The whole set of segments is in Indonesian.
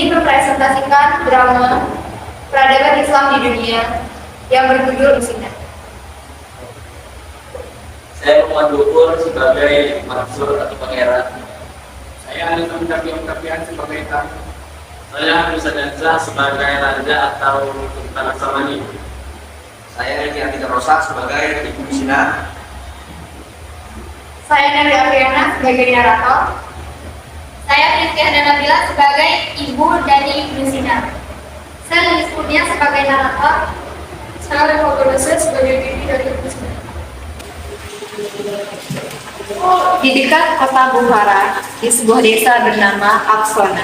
ini mempresentasikan drama peradaban Islam di dunia yang berjudul Musina. Saya Muhammad Dukur sebagai Mansur atau Pangeran. Saya Alif Kapian sebagai Tan. Saya Musa Danza sebagai Raja atau Sultan Samani. Saya Riki Andika Rosa sebagai Ibu Musina. Saya Nari Afriana sebagai narator. Saya Rizky Nabila sebagai Ibu dari Musina. Saya Lilis Kurnia sebagai narator. Saya Revo Berdasa sebagai Bibi dari Musina. Di dekat kota Bukhara, di sebuah desa bernama Aksona,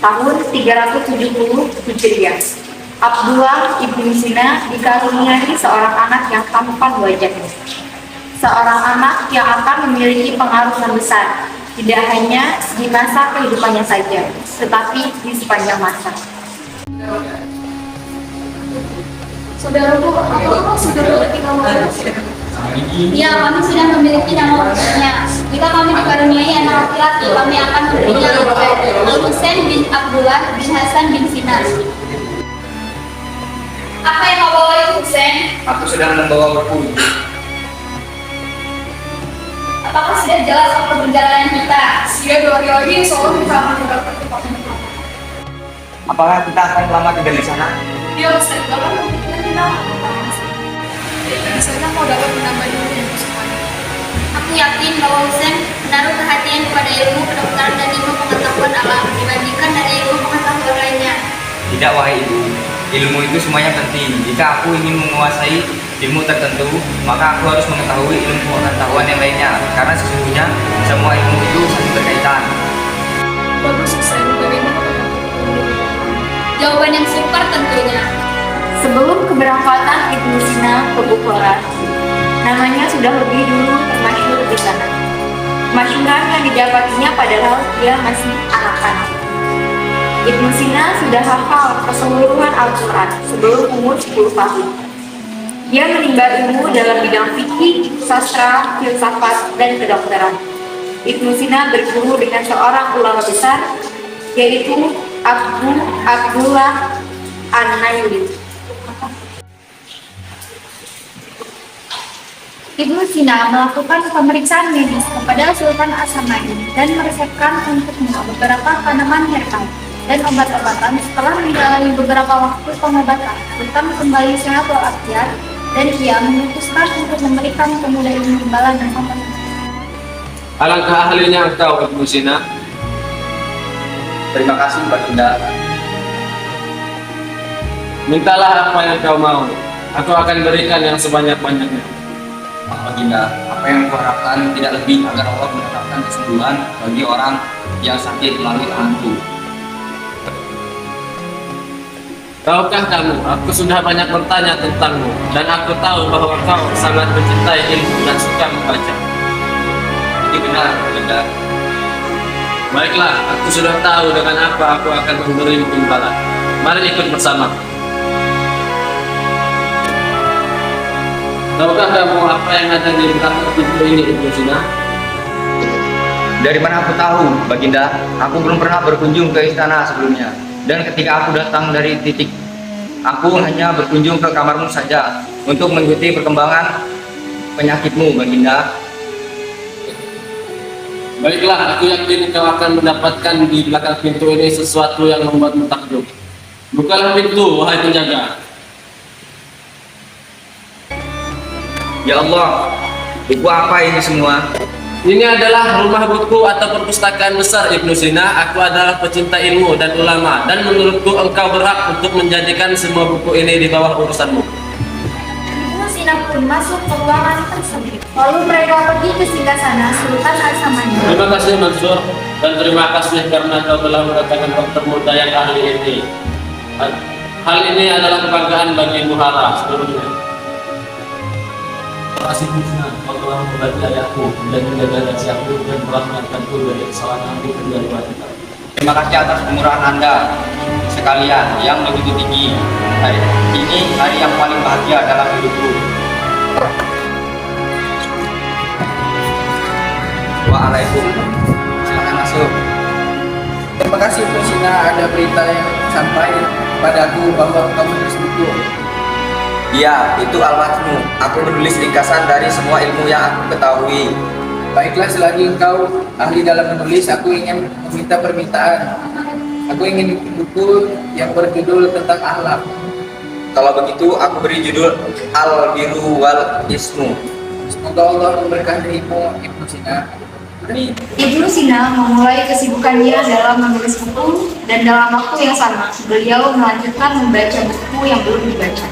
tahun 370 Hijriah, Abdullah ibnu Sina dikaruniai seorang anak yang tampan wajahnya. Seorang anak yang akan memiliki pengaruh yang besar, tidak hanya di masa kehidupannya saja, tetapi di sepanjang masa. Saudaraku, apakah saudara tinggal Ya, kami sudah memiliki nama putrinya. Jika kami dikaruniai anak laki-laki, kami akan memberinya Al-Husain bin Abdullah bin Hasan bin Sinar. Apa yang kau bawa itu, Husain? Aku sedang membawa buku. Apakah sudah jelas waktu perjalanan kita? Sudah 2 hari lagi, soalnya kita akan mendapat tempat yang pertama. Apakah kita akan lama tinggal di sana? Dia Ustaz, kalau kita misalnya mau dapat menambah ilmu semuanya. Aku yakin bahwa Husain menaruh perhatian kepada ilmu kedokteran dan ilmu pengetahuan alam dibandingkan dari ilmu pengetahuan lainnya. Tidak, wahai ibu. Ilmu itu semuanya penting. Jika aku ingin menguasai ilmu tertentu, maka aku harus mengetahui ilmu pengetahuan yang lainnya. Karena sesungguhnya semua ilmu itu saling berkaitan. Bagus Ustaz, bagaimana? Jawaban yang super tentunya. Sebelum keberangkatan Ibnu Sina ke Bukhara, namanya sudah lebih dulu termasyhur di sana. Masyhuran yang didapatinya padahal dia masih anak-anak. Ibnu Sina sudah hafal keseluruhan Al-Quran sebelum umur 10 tahun. Dia menimba ilmu dalam bidang fikih, sastra, filsafat, dan kedokteran. Ibnu Sina berguru dengan seorang ulama besar, yaitu Abdullah An-Nayli. Ibnu Sina melakukan pemeriksaan medis kepada Sultan As-Samani dan meresepkan untuknya beberapa tanaman herbal dan obat-obatan. Setelah menjalani beberapa waktu pengobatan, Sultan kembali sehat walafiat dan ia memutuskan untuk memberikan pemuda ini imbalan dan kompensasi. Alangkah ahlinya engkau, Ibu Sina. Terima kasih, Baginda. Mintalah apa yang kau mau. Aku akan berikan yang sebanyak-banyaknya. Baginda, apa yang kuharapkan tidak lebih agar Allah menetapkan kesembuhan bagi orang yang sakit melalui tanganku. Tahukah kamu, aku sudah banyak bertanya tentangmu, dan aku tahu bahwa kau sangat mencintai ilmu dan suka membaca. Ini benar, Baginda. Baiklah, aku sudah tahu dengan apa aku akan memberimu imbalan. Mari ikut bersama. Tahukah kamu apa yang ada di belakang pintu ini, Ibu Sina? Dari mana aku tahu, Baginda? Aku belum pernah berkunjung ke istana sebelumnya. Dan ketika aku datang dari titik, aku hanya berkunjung ke kamarmu saja untuk mengikuti perkembangan penyakitmu, Baginda. Baiklah, aku yakin kau akan mendapatkan di belakang pintu ini sesuatu yang membuatmu takjub. Bukalah pintu, wahai penjaga. Ya Allah, buku apa ini semua? Ini adalah rumah buku atau perpustakaan besar Ibnu Sina. Aku adalah pecinta ilmu dan ulama, dan menurutku engkau berhak untuk menjadikan semua buku ini di bawah urusanmu. Ibnu Sina pun masuk ke ruangan tersebut. Lalu mereka pergi ke singgasana Sultan As-Samani. Terima kasih Mansur, dan terima kasih karena kau telah mendatangkan dokter muda yang ahli ini. Hal ini adalah kebanggaan bagi Bukhara seluruhnya. Terima kasih Musna, kau telah membantu ayahku dan menjaga rahasiaku dan telah mengantarku dari kesalahanku dan dari wanita. Terima kasih atas kemurahan Anda sekalian yang begitu tinggi. Hari ini hari yang paling bahagia dalam hidupku. Waalaikumsalam. Silakan masuk. Terima kasih Ibnu Sina, ada berita yang sampai padaku bahwa engkau menulis buku. Iya, itu almatmu. Aku menulis ringkasan dari semua ilmu yang aku ketahui. Baiklah, selagi engkau ahli dalam menulis, aku ingin meminta permintaan. Aku ingin buku yang berjudul tentang akhlak. Kalau begitu, aku beri judul Al-Biru wal Ismu. Semoga Allah memberkatimu, Ibnu Sina. Ibnu Sina memulai kesibukannya dalam menulis buku dan dalam waktu yang sama beliau melanjutkan membaca buku yang belum dibaca.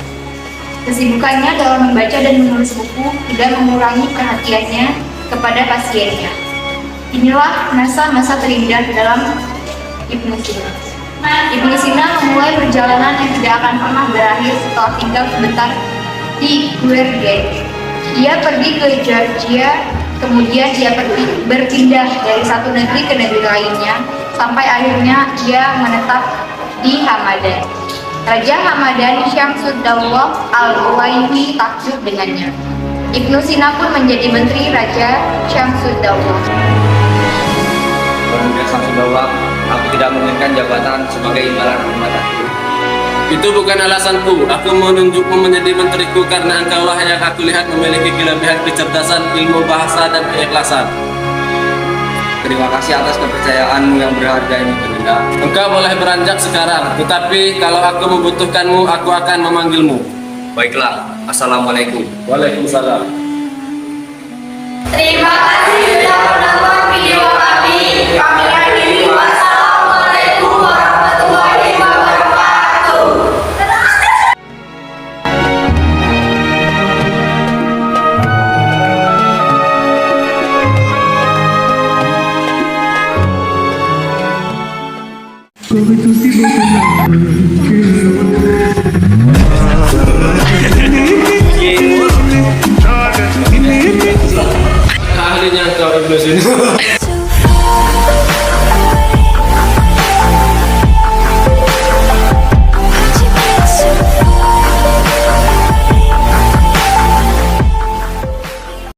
Kesibukannya dalam membaca dan menulis buku tidak mengurangi perhatiannya kepada pasiennya. Inilah masa-masa terindah dalam Ibnu Sina. Ibnu Sina memulai perjalanan yang tidak akan pernah berakhir setelah tinggal sebentar di Guernsey. Ia pergi ke Georgia, kemudian dia berpindah dari satu negeri ke negeri lainnya, sampai akhirnya ia menetap di Hamadan. Raja Hamadan Syamsuddaulah Al-Uwaini takjub dengannya. Ibnu Sina pun menjadi menteri Raja Syamsuddaulah. Pemuda Samsudaulah, aku tidak menginginkan jabatan sebagai imbalan hormatanku. Itu bukan alasanku. Aku menunjukmu menjadi menteriku karena engkaulah yang aku lihat memiliki kelebihan kecerdasan, ilmu bahasa, dan keikhlasan. Terima kasih atas kepercayaanmu yang berharga ini, Baginda. Engkau boleh beranjak sekarang, tetapi kalau aku membutuhkanmu, aku akan memanggilmu. Baiklah, Assalamualaikum. Waalaikumsalam. Terima kasih sudah menonton video kami. Kami akhiri. Wassalamualaikum warahmatullahi wabarakatuh. Ahlinya engkau Ibnu Sina.